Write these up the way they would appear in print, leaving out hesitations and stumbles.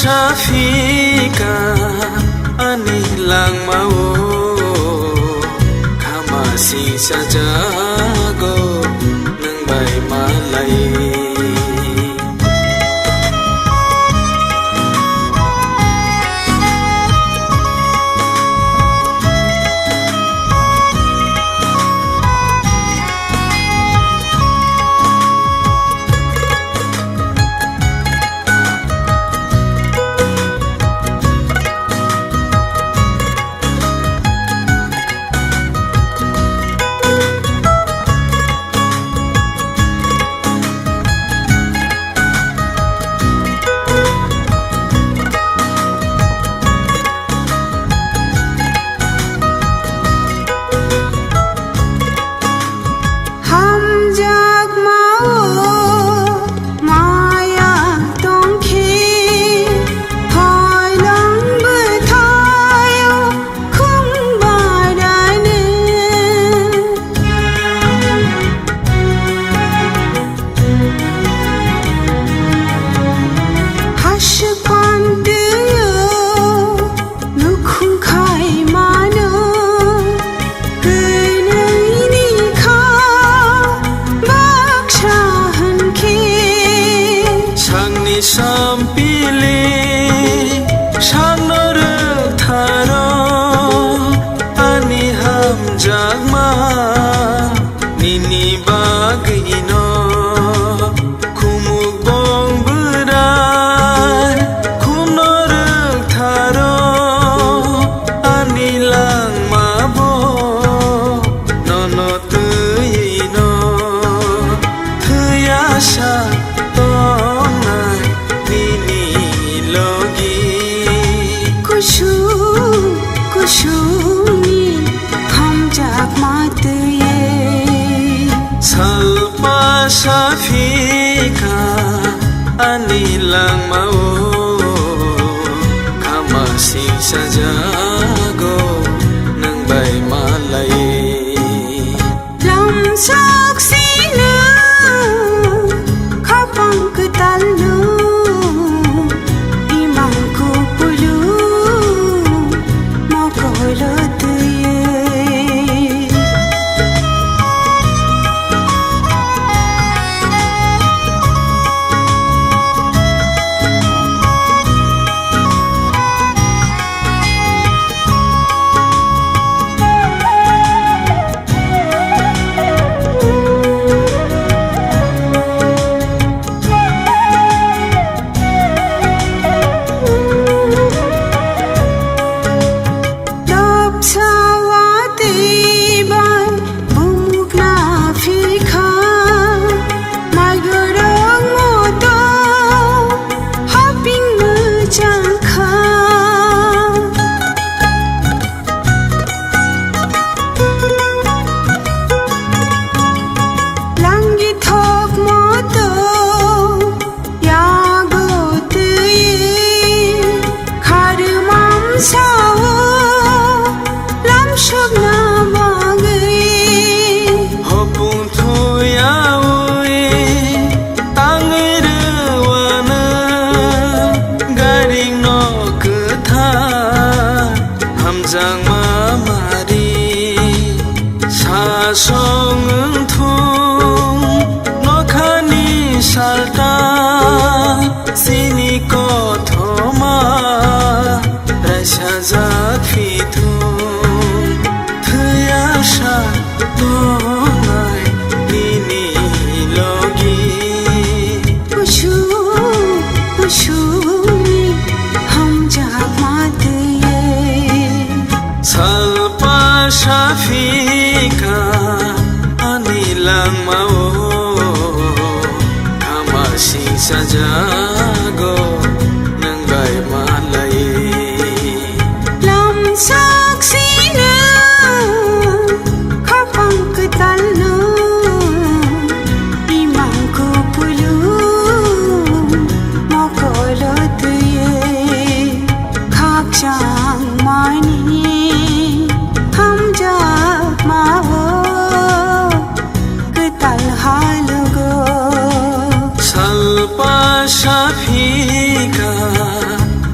Shafika ani lang mau kamasi sajago nang bay malay Sampili sanor tharo ani hamjagma nini bagino kumuk bong berai kunor tharo ani lang mabo nono tuyino tuyasa Salpa Shafika ani lang mau kamasi sajago nang bay malay lam saksina kapang ketalo imang kupulu mokolot mau Kamasing sajago Nang bay malay Lam saksina Kapang ketalno Imang kupulung Mokolot ye Khak chang mani Ham jak maho Ketal halugo Salpa Shafika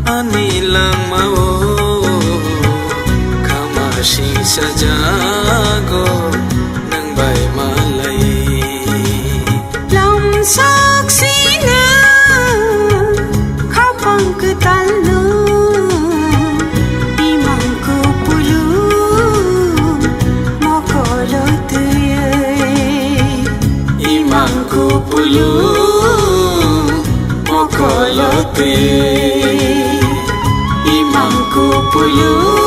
Anilang mau Kamasing sajago Nang bay malay Lam saksina Kapang ketalno Imang kupulung Mokolot ye Imang kupulung Mokolot ye Imang kupulung